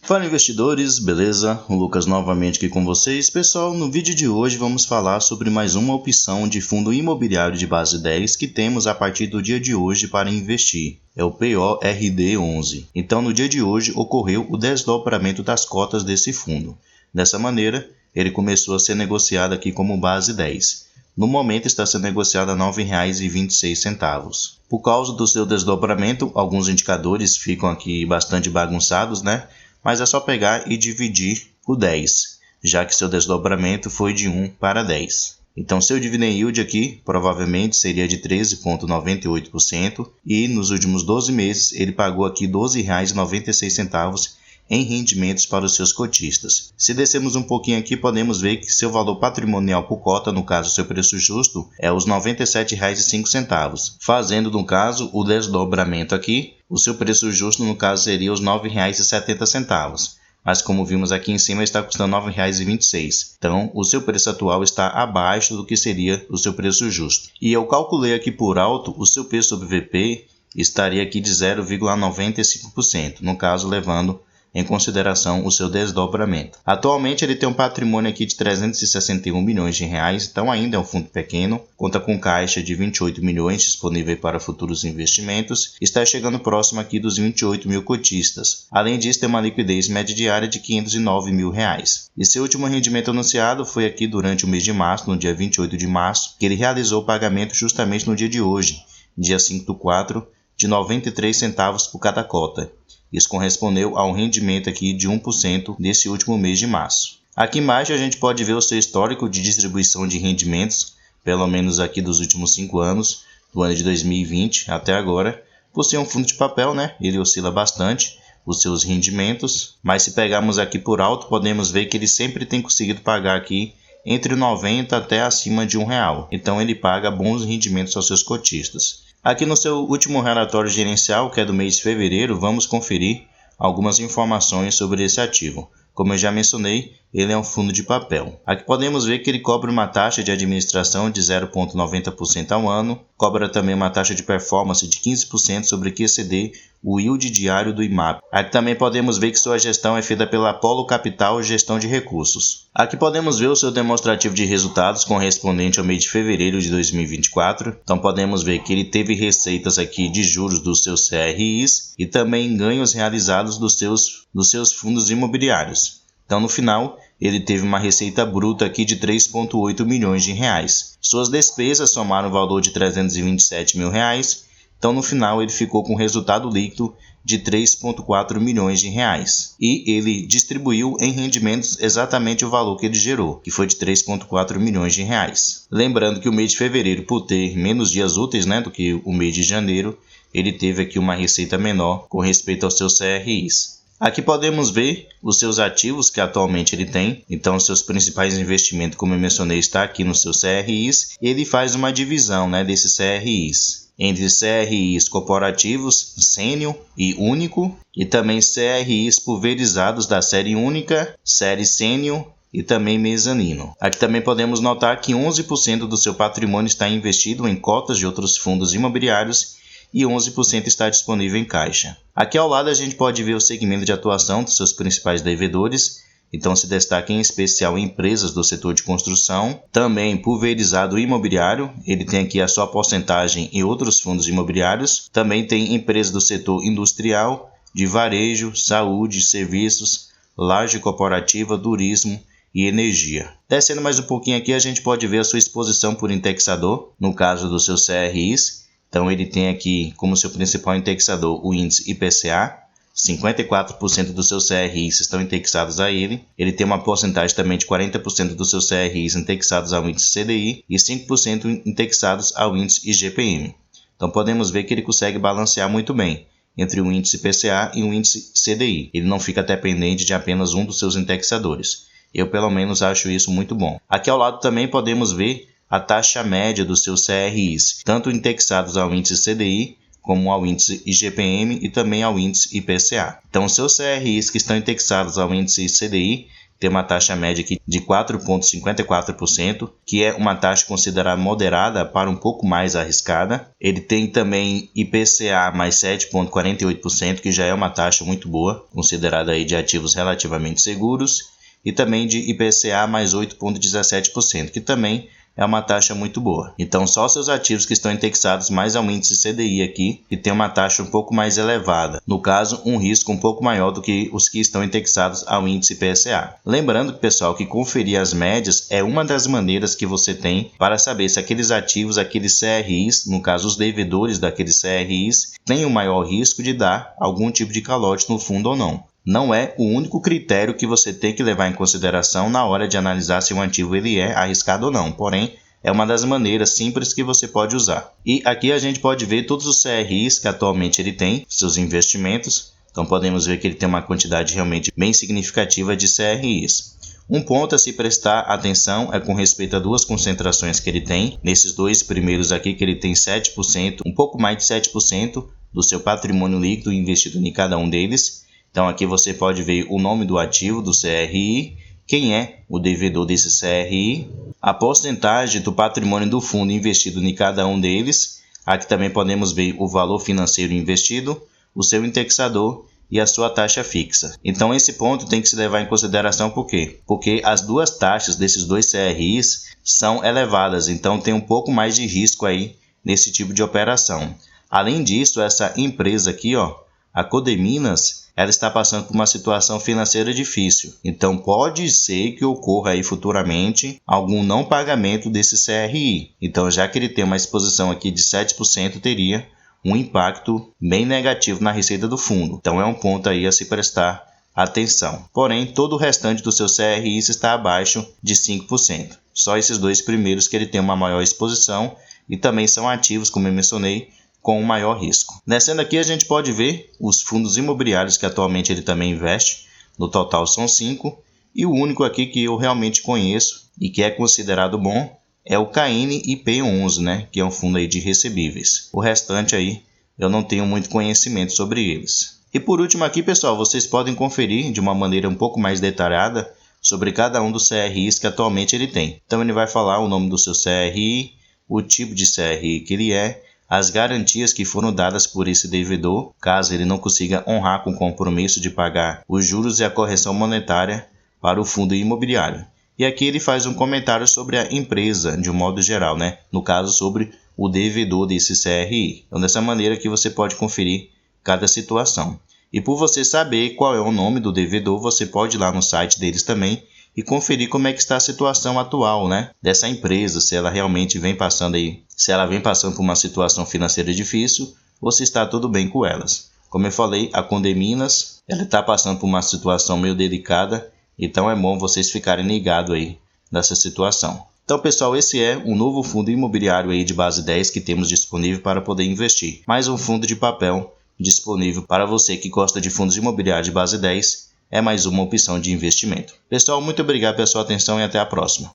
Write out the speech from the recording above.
Fala investidores, beleza? O Lucas novamente aqui com vocês. Pessoal, no vídeo de hoje vamos falar sobre mais uma opção de fundo imobiliário de base 10 que temos a partir do dia de hoje para investir. É o PORD11. Então no dia de hoje ocorreu o desdobramento das cotas desse fundo. Dessa maneira, ele começou a ser negociado aqui como base 10. No momento está sendo negociado a R$ 9,26. Por causa do seu desdobramento, alguns indicadores ficam aqui bastante bagunçados, né? Mas é só pegar e dividir por 10, já que seu desdobramento foi de 1 para 10. Então seu dividend yield aqui provavelmente seria de 13,98% e nos últimos 12 meses ele pagou aqui R$ 12,96 em rendimentos para os seus cotistas. Se descermos um pouquinho aqui, podemos ver que seu valor patrimonial por cota, no caso seu preço justo, é os R$ 97,05. Fazendo, no caso, o desdobramento aqui, o seu preço justo, no caso, seria os R$ 9,70. Mas como vimos aqui em cima, está custando R$ 9,26. Então, o seu preço atual está abaixo do que seria o seu preço justo. E eu calculei aqui por alto, o seu P sobre VP estaria aqui de 0,95%, no caso, levando em consideração o seu desdobramento. Atualmente ele tem um patrimônio aqui de R$ 361 milhões, então ainda é um fundo pequeno, conta com caixa de 28 milhões disponível para futuros investimentos, está chegando próximo aqui dos 28 mil cotistas. Além disso, tem uma liquidez média diária de R$ 509 mil. E seu último rendimento anunciado foi aqui durante o mês de março, no dia 28 de março, que ele realizou o pagamento justamente no dia de hoje, dia 5/4, de 93 centavos por cada cota. Isso correspondeu a um rendimento aqui de 1% nesse último mês de março. Aqui embaixo a gente pode ver o seu histórico de distribuição de rendimentos, pelo menos aqui dos últimos 5 anos, do ano de 2020 até agora. Por ser um fundo de papel, né, ele oscila bastante os seus rendimentos, mas se pegarmos aqui por alto, podemos ver que ele sempre tem conseguido pagar aqui entre 90 até acima de R$1. Então ele paga bons rendimentos aos seus cotistas. Aqui no seu último relatório gerencial, que é do mês de fevereiro, vamos conferir algumas informações sobre esse ativo. Como eu já mencionei, ele é um fundo de papel. Aqui podemos ver que ele cobra uma taxa de administração de 0,90% ao ano, cobra também uma taxa de performance de 15% sobre o que exceder o yield diário do IMAB. Aqui também podemos ver que sua gestão é feita pela Apollo Capital Gestão de Recursos. Aqui podemos ver o seu demonstrativo de resultados correspondente ao mês de fevereiro de 2024. Então podemos ver que ele teve receitas aqui de juros dos seus CRIs e também ganhos realizados dos seus fundos imobiliários. Então no final, ele teve uma receita bruta aqui de R$ 3,8 milhões. Suas despesas somaram o valor de R$ 327 mil. Então no final ele ficou com um resultado líquido de R$ 3,4 milhões. E ele distribuiu em rendimentos exatamente o valor que ele gerou, que foi de R$ 3,4 milhões. Lembrando que o mês de fevereiro, por ter menos dias úteis, né, do que o mês de janeiro, ele teve aqui uma receita menor com respeito aos seus CRIs. Aqui podemos ver os seus ativos que atualmente ele tem. Então, seus principais investimentos, como eu mencionei, está aqui nos seus CRIs. E ele faz uma divisão, né, desses CRIs entre CRIs corporativos, sênior e único, e também CRIs pulverizados da série única, série sênior e também mezanino. Aqui também podemos notar que 11% do seu patrimônio está investido em cotas de outros fundos imobiliários e 11% está disponível em caixa. Aqui ao lado a gente pode ver o segmento de atuação dos seus principais devedores. Então se destaca em especial empresas do setor de construção, também pulverizado imobiliário, ele tem aqui a sua porcentagem em outros fundos imobiliários, também tem empresas do setor industrial, de varejo, saúde, serviços, laje corporativa, turismo e energia. Descendo mais um pouquinho aqui a gente pode ver a sua exposição por indexador, no caso dos seus CRIs. Então ele tem aqui como seu principal indexador o índice IPCA, 54% dos seus CRIs estão indexados a ele. Ele tem uma porcentagem também de 40% dos seus CRIs indexados ao índice CDI e 5% indexados ao índice IGPM. Então podemos ver que ele consegue balancear muito bem entre o índice IPCA e o índice CDI. Ele não fica dependente de apenas um dos seus indexadores. Eu pelo menos acho isso muito bom. Aqui ao lado também podemos ver a taxa média dos seus CRIs, tanto indexados ao índice CDI como ao índice IGPM e também ao índice IPCA. Então, os seus CRIs que estão indexados ao índice CDI tem uma taxa média aqui de 4,54%, que é uma taxa considerada moderada para um pouco mais arriscada. Ele tem também IPCA mais 7,48%, que já é uma taxa muito boa, considerada aí de ativos relativamente seguros, e também de IPCA mais 8,17%, que também é uma taxa muito boa. Então, só seus ativos que estão indexados mais ao índice CDI aqui, que tem uma taxa um pouco mais elevada. No caso, um risco um pouco maior do que os que estão indexados ao índice PSA. Lembrando, pessoal, que conferir as médias é uma das maneiras que você tem para saber se aqueles ativos, aqueles CRIs, no caso os devedores daqueles CRIs, têm o maior risco de dar algum tipo de calote no fundo ou não. Não é o único critério que você tem que levar em consideração na hora de analisar se um ativo ele é arriscado ou não, porém é uma das maneiras simples que você pode usar. E aqui a gente pode ver todos os CRIs que atualmente ele tem, seus investimentos, então podemos ver que ele tem uma quantidade realmente bem significativa de CRIs. Um ponto a se prestar atenção é com respeito a duas concentrações que ele tem, nesses dois primeiros aqui que ele tem 7%, um pouco mais de 7% do seu patrimônio líquido investido em cada um deles. Então aqui você pode ver o nome do ativo do CRI, quem é o devedor desse CRI, a porcentagem do patrimônio do fundo investido em cada um deles. Aqui também podemos ver o valor financeiro investido, o seu indexador e a sua taxa fixa. Então esse ponto tem que se levar em consideração por quê? Porque as duas taxas desses dois CRIs são elevadas, então tem um pouco mais de risco aí nesse tipo de operação. Além disso, essa empresa aqui, a Codeminas, ela está passando por uma situação financeira difícil. Então pode ser que ocorra aí futuramente algum não pagamento desse CRI. Então, já que ele tem uma exposição aqui de 7%, teria um impacto bem negativo na receita do fundo. Então é um ponto aí a se prestar atenção. Porém, todo o restante do seu CRI está abaixo de 5%. Só esses dois primeiros que ele tem uma maior exposição e também são ativos, como eu mencionei, com um maior risco. Descendo aqui a gente pode ver os fundos imobiliários que atualmente ele também investe. No total são 5. E o único aqui que eu realmente conheço e que é considerado bom é o KN IP11, né? Que é um fundo aí de recebíveis. O restante aí eu não tenho muito conhecimento sobre eles. E por último aqui, pessoal, vocês podem conferir de uma maneira um pouco mais detalhada sobre cada um dos CRIs que atualmente ele tem. Então ele vai falar o nome do seu CRI, o tipo de CRI que ele é, as garantias que foram dadas por esse devedor, caso ele não consiga honrar com o compromisso de pagar os juros e a correção monetária para o fundo imobiliário. E aqui ele faz um comentário sobre a empresa, de um modo geral, né? No caso, sobre o devedor desse CRI. Então, dessa maneira que você pode conferir cada situação. E por você saber qual é o nome do devedor, você pode ir lá no site deles também e conferir como é que está a situação atual, né, dessa empresa, se ela realmente vem passando aí, se ela vem passando por uma situação financeira difícil ou se está tudo bem com elas. Como eu falei, a Codeminas, ela está passando por uma situação meio delicada, então é bom vocês ficarem ligados aí nessa situação. Então, pessoal, esse é um novo fundo imobiliário aí de base 10 que temos disponível para poder investir. Mais um fundo de papel disponível para você que gosta de fundos imobiliários de base 10. É mais uma opção de investimento. Pessoal, muito obrigado pela sua atenção e até a próxima.